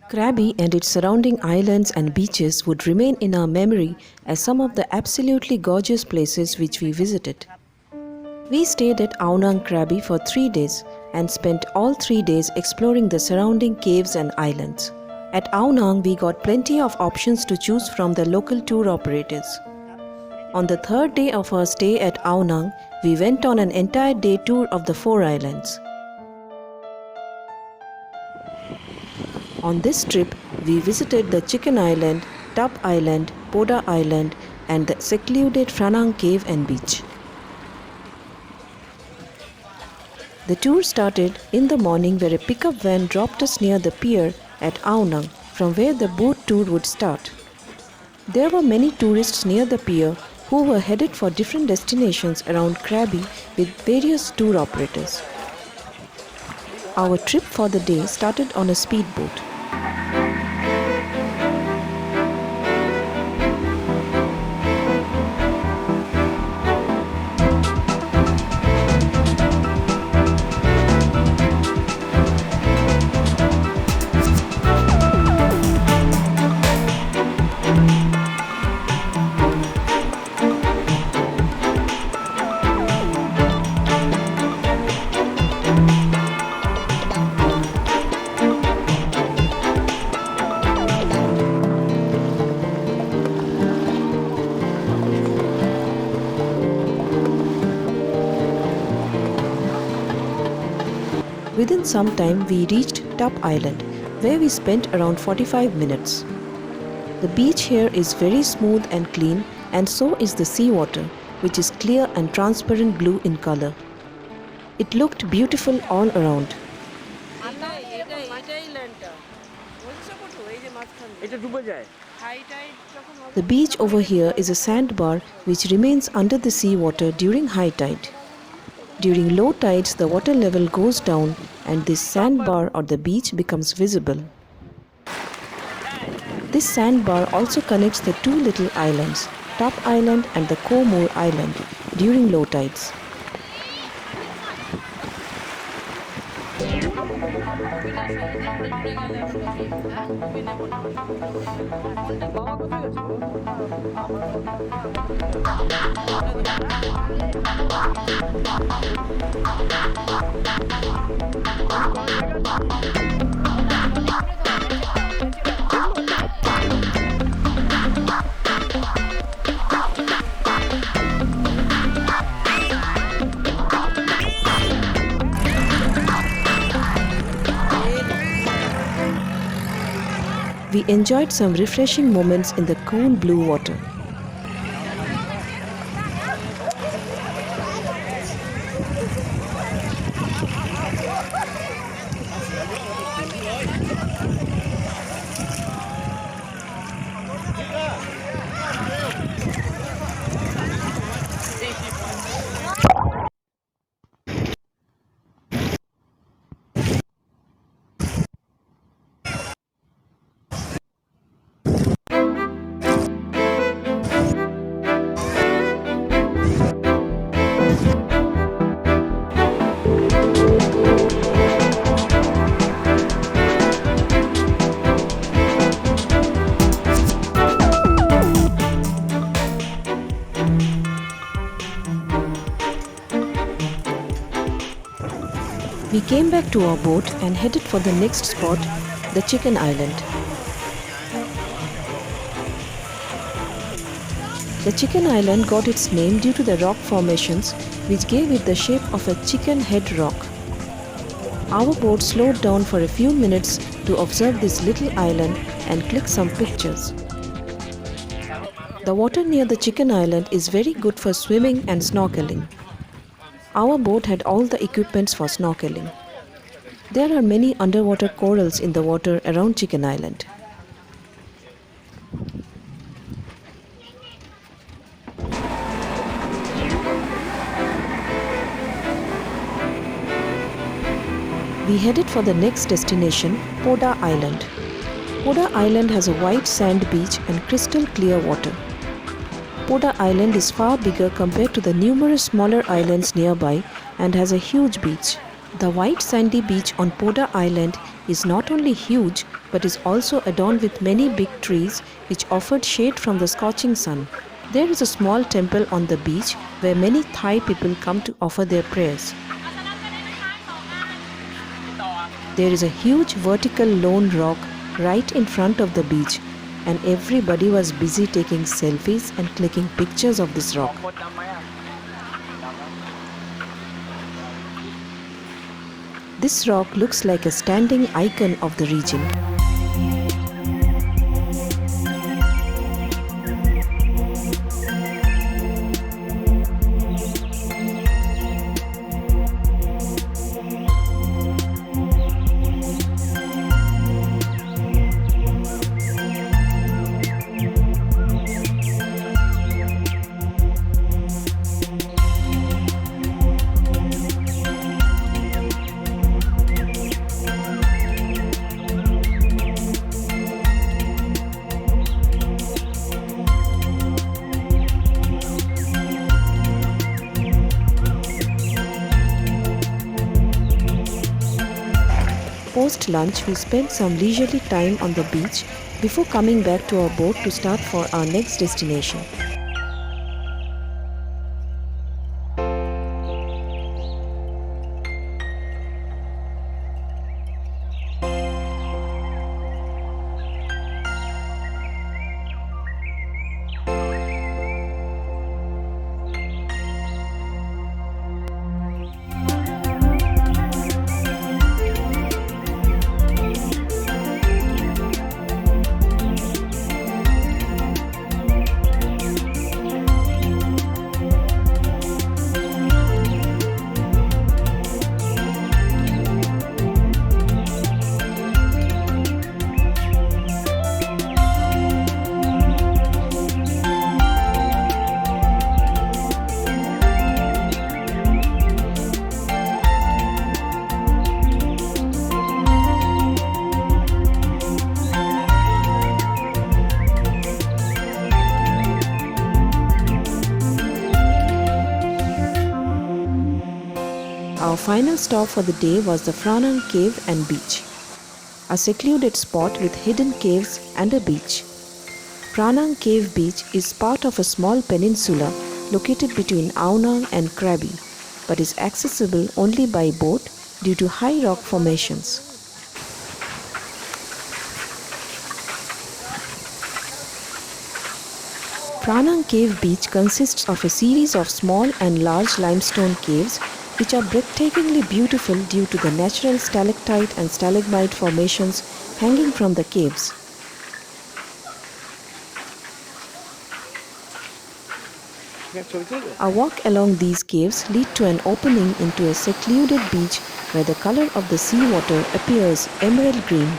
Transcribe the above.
Krabi and its surrounding islands and beaches would remain in our memory as some of the absolutely gorgeous places which we visited. We stayed at Phra Nang Krabi for 3 days and spent all 3 days exploring the surrounding caves and islands. At Phra Nang, we got plenty of options to choose from the local tour operators. On the third day of our stay at Phra Nang, we went on an entire day tour of the Four Islands. On this trip, we visited the Chicken Island, Tup Island, Poda Island and the secluded Phra Nang cave and beach. The tour started in the morning where a pickup van dropped us near the pier at Phra Nang, from where the boat tour would start. There were many tourists near the pier who were headed for different destinations around Krabi with various tour operators. Our trip for the day started on a speedboat. Within some time, we reached Tup Island, where we spent around 45 minutes. The beach here is very smooth and clean, and so is the seawater, which is clear and transparent blue in color. It looked beautiful all around. The beach over here is a sandbar which remains under the seawater during high tide. During low tides, the water level goes down and this sandbar or the beach becomes visible. This sandbar also connects the two little islands, Tup Island and the Koh Island, during low tides. We enjoyed some refreshing moments in the cool blue water. We came back to our boat and headed for the next spot, the Chicken Island. The Chicken Island got its name due to the rock formations which gave it the shape of a chicken head rock. Our boat slowed down for a few minutes to observe this little island and click some pictures. The water near the Chicken Island is very good for swimming and snorkeling. Our boat had all the equipments for snorkeling. There are many underwater corals in the water around Chicken Island. We headed for the next destination, Poda Island. Poda Island has a white sand beach and crystal clear water. Poda Island is far bigger compared to the numerous smaller islands nearby and has a huge beach. The white sandy beach on Poda Island is not only huge but is also adorned with many big trees which offered shade from the scorching sun. There is a small temple on the beach where many Thai people come to offer their prayers. There is a huge vertical lone rock right in front of the beach, and everybody was busy taking selfies and clicking pictures of this rock. This rock looks like a standing icon of the region. Post-lunch, we spent some leisurely time on the beach before coming back to our boat to start for our next destination. Our final stop for the day was the Phra Nang cave and beach, a secluded spot with hidden caves and a beach. Phra Nang Cave Beach is part of a small peninsula located between Ao Nang and Krabi, but is accessible only by boat due to high rock formations. Phra Nang Cave Beach consists of a series of small and large limestone caves which are breathtakingly beautiful due to the natural stalactite and stalagmite formations hanging from the caves. A walk along these caves lead to an opening into a secluded beach where the color of the seawater appears emerald green.